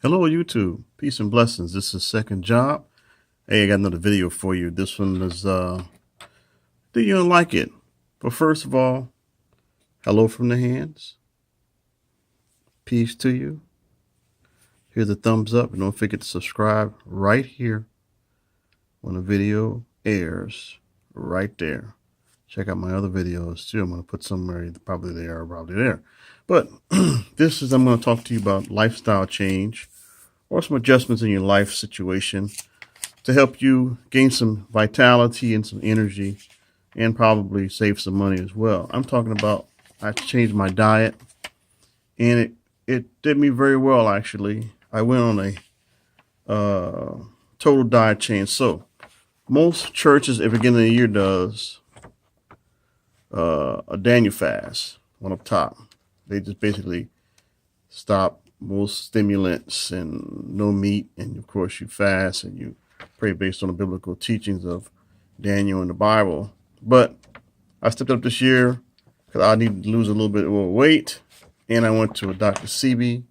Hello, YouTube. Peace and blessings. This is Second Job. Hey, I got another video for you. This one is, do you like it? But first of all, hello from the hands. Peace to you. Here's a thumbs up. And don't forget to subscribe right here when the video airs. Right there. Check out my other videos too. I'm going to put somewhere, probably there or probably there. But I'm going to talk to you about lifestyle change or some adjustments in your life situation to help you gain some vitality and some energy and probably save some money as well. I'm talking about I changed my diet and it did me very well actually. I went on a total diet change. So most churches at the beginning of the year does a Daniel fast on up top. They just basically stop most stimulants and no meat, and of course you fast and you pray based on the biblical teachings of Daniel in the Bible. But I stepped up this year because I needed to lose a little bit more weight, and I went to a Dr.Sebi,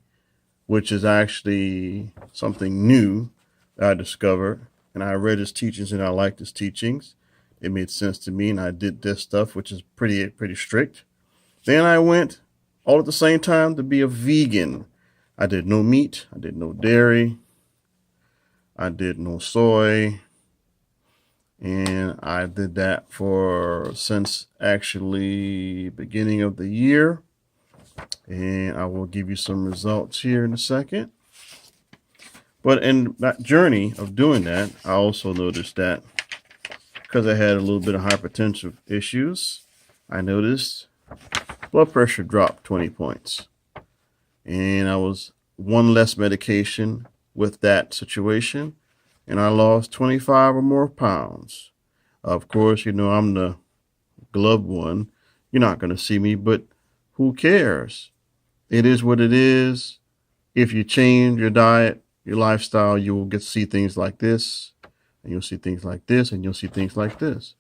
which is actually something new that I discovered. And I read his teachings and I liked his teachings. It made sense to me, and I did this stuff, which is pretty strict. Then I went all at the same time to be a vegan. I did no meat, I did no dairy, I did no soy, and I did that for since actually beginning of the year. And I will give you some results here in a second. But in that journey of doing that, I also noticed that because I had a little bit of hypertensive issues, I noticed blood pressure dropped 20 points. And I was one less medication with that situation, and I lost 25 or more pounds. Of course, I'm the gloved one. You're not going to see me, but who cares? It is what it is. If you change your diet, your lifestyle, you will get to see things like this, and you'll see things like this, and you'll see things like this.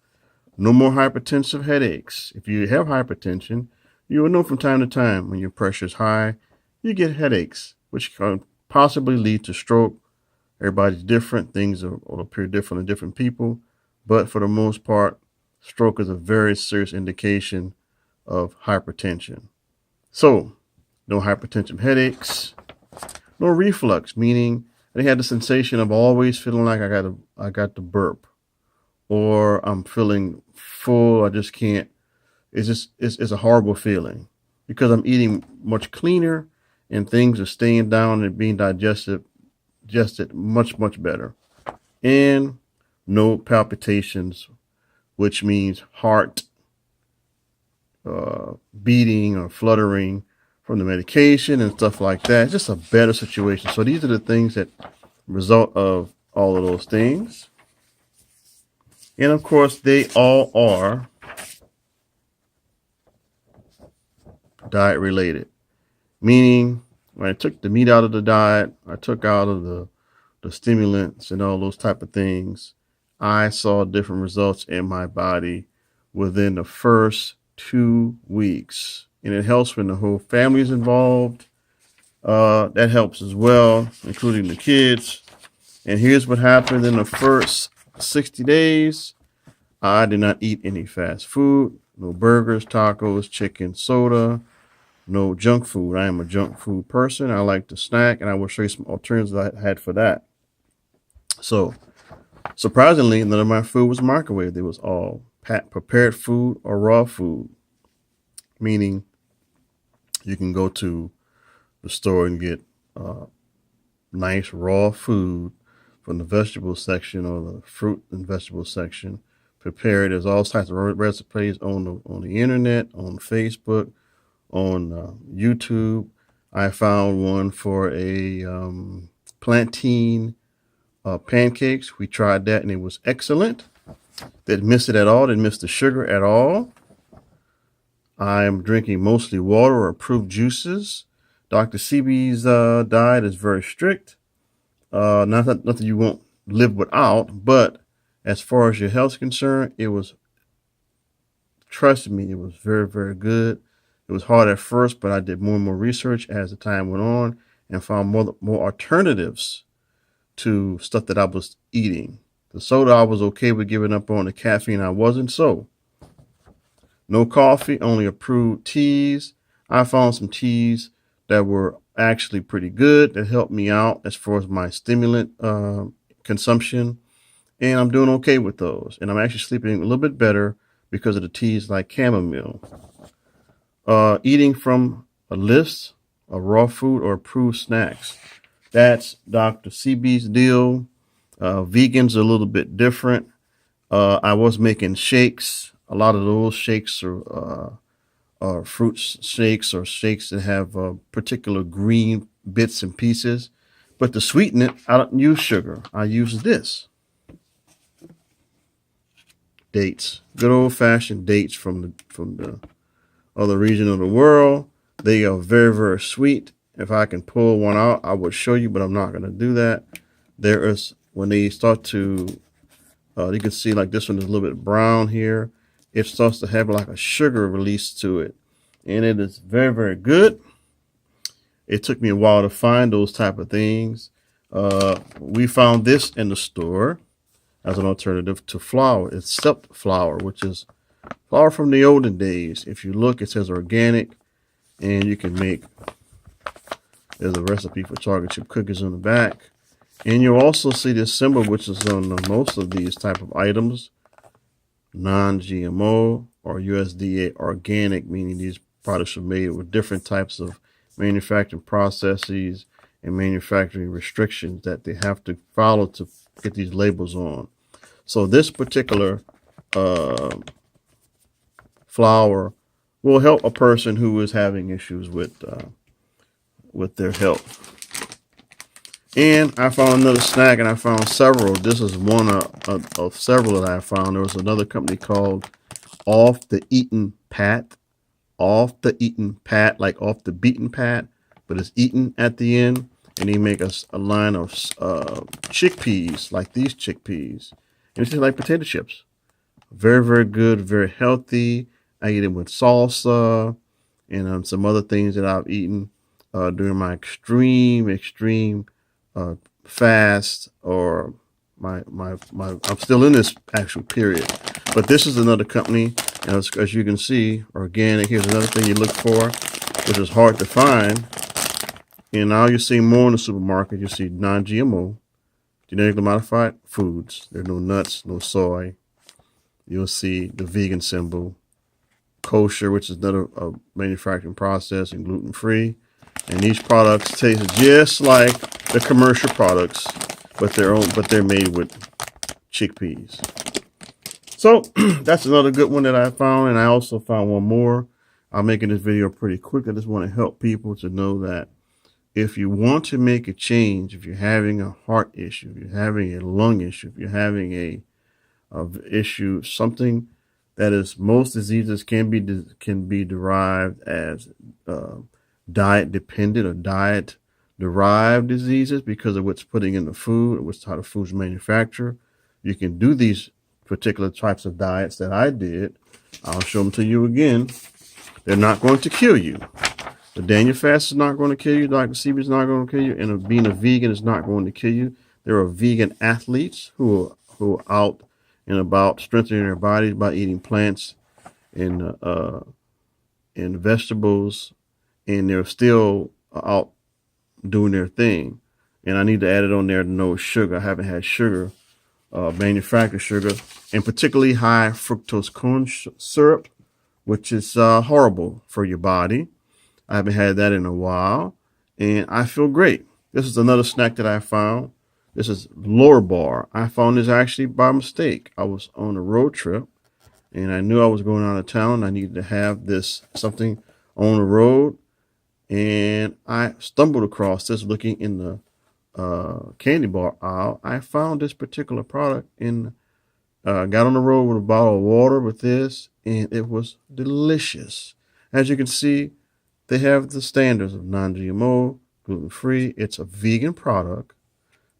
No more hypertensive headaches. If you have hypertension, you will know from time to time when your pressure is high, you get headaches, which can possibly lead to stroke. Everybody's different. Things will appear different in different people. But for the most part, stroke is a very serious indication of hypertension. So, no hypertensive headaches, no reflux, meaning they had the sensation of always feeling like I got the burp, or I'm feeling full. I just can't. It's a horrible feeling because I'm eating much cleaner and things are staying down and being digested much better. And no palpitations, which means heart beating or fluttering from the medication and stuff like that. It's just a better situation. So these are the things that result of all of those things. And of course, they all are diet related. Meaning, when I took the meat out of the diet, I took out of the stimulants and all those type of things, I saw different results in my body within the first 2 weeks. And it helps when the whole family is involved. That helps as well, including the kids. And here's what happened in the first 60 days. I did not eat any fast food, no burgers, tacos, chicken, soda, no junk food. I am a junk food person. I like to snack, and I will show you some alternatives I had for that. So, surprisingly, none of my food was microwaved. It was all prepared food or raw food, meaning you can go to the store and get nice raw food from the vegetable section or the fruit and vegetable section. Prepared. There's all types of recipes on the internet, on Facebook, on YouTube. I found one for a plantain pancakes. We tried that and it was excellent. Didn't miss it at all. Didn't miss the sugar at all. I'm drinking mostly water or approved juices. Dr.Sebi's diet is very strict. Nothing you won't live without, but as far as your health is concerned, trust me, it was very good. It was hard at first, but I did more and more research as the time went on, and found more alternatives to stuff that I was eating. The soda I was okay with giving up on. The caffeine I wasn't. So no coffee, only approved teas. I found some teas that were actually pretty good that helped me out as far as my stimulant consumption. And I'm doing okay with those. And I'm actually sleeping a little bit better because of the teas like chamomile. Eating from a list of raw food or approved snacks. That's Dr.Sebi's deal. Vegans are a little bit different. I was making shakes. A lot of those shakes are fruit shakes or shakes that have particular green bits and pieces. But to sweeten it, I don't use sugar. I use this. Dates. Good old-fashioned dates from the other region of the world. They are very, very sweet. If I can pull one out, I would show you, but I'm not going to do that. There is, when they start to, you can see like this one is a little bit brown here. It starts to have like a sugar release to it. And it is very, very good. It took me a while to find those type of things. We found this in the store as an alternative to flour. It's stepped flour, which is flour from the olden days. If you look, it says organic, and you can make, there's a recipe for chocolate chip cookies on the back. And you'll also see this symbol, which is on most of these type of items, non-GMO or USDA organic, meaning these products are made with different types of manufacturing processes and manufacturing restrictions that they have to follow to get these labels on. So this particular flour will help a person who is having issues with their health. And I found another snack, and I found several. This is one of several that I found. There was another company called Off the Eatin Path. Off the Eatin Path, like off the beaten path, but it's eaten at the end. And they make us a line of chickpeas, like these chickpeas. And it's just like potato chips. Very, very good, very healthy. I eat them with salsa and some other things that I've eaten during my extreme fast, or my I'm still in this actual period. But this is another company, and as you can see, organic. Here's another thing you look for, which is hard to find. And now you see more in the supermarket. You see non-GMO, genetically modified foods. There are no nuts, no soy. You'll see the vegan symbol. Kosher, which is another manufacturing process, and gluten-free. And these products taste just like the commercial products, but they're made with chickpeas. So that's another good one that I found, and I also found one more. I'm making this video pretty quick. I just want to help people to know that if you want to make a change, if you're having a heart issue, if you're having a lung issue, if you're having a issue, something that is, most diseases can be derived as diet dependent or diet derived diseases because of what's putting in the food, how the food's manufactured. You can do these particular types of diets that I did. I'll show them to you again. They're not going to kill you. The Daniel fast is not going to kill you. Dr.Sebi is not going to kill you. And being a vegan is not going to kill you. There are vegan athletes who are out and about strengthening their bodies by eating plants and vegetables, and they're still out doing their thing. And I need to add it on there to no sugar. I haven't had sugar, manufactured sugar, and particularly high fructose corn syrup, which is horrible for your body. I haven't had that in a while, and I feel great. This is another snack that I found. This is Lower Bar. I found this actually by mistake. I was on a road trip, and I knew I was going out of town. I needed to have this something on the road, and I stumbled across this looking in the candy bar aisle. I found this particular product and got on the road with a bottle of water with this, and it was delicious. As you can see, they have the standards of non-GMO, gluten-free. It's a vegan product,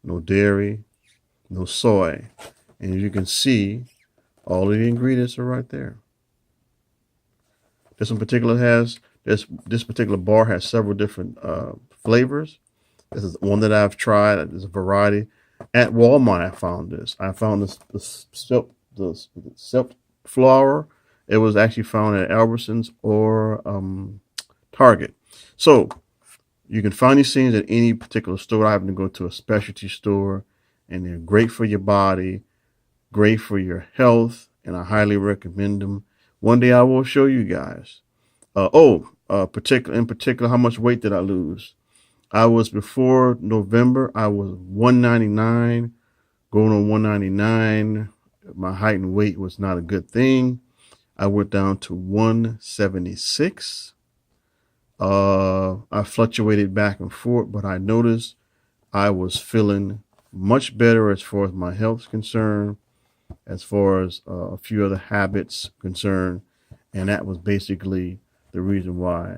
no dairy, no soy. And as you can see, all of the ingredients are right there. This particular bar has several different flavors. This is one that I've tried. There's a variety. At Walmart, I found this. I found the silk flour. It was actually found at Albertsons or Target. So you can find these things at any particular store. I happen to go to a specialty store, and they're great for your body, great for your health, and I highly recommend them. One day I will show you guys. In particular, how much weight did I lose? I was before November, I was 199, going on 199. My height and weight was not a good thing. I went down to 176. I fluctuated back and forth, but I noticed I was feeling much better as far as my health is concerned, as far as a few other habits concerned. And that was basically the reason why,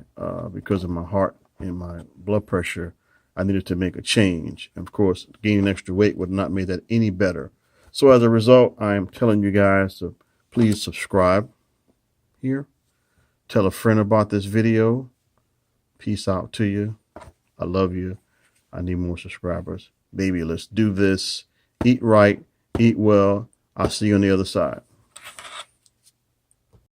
because of my heart and my blood pressure, I needed to make a change. And of course, gaining extra weight would not make that any better. So as a result, I'm telling you guys to please subscribe here. Tell a friend about this video. Peace out to you. I love you. I need more subscribers. Baby, let's do this. Eat right, eat well. I'll see you on the other side.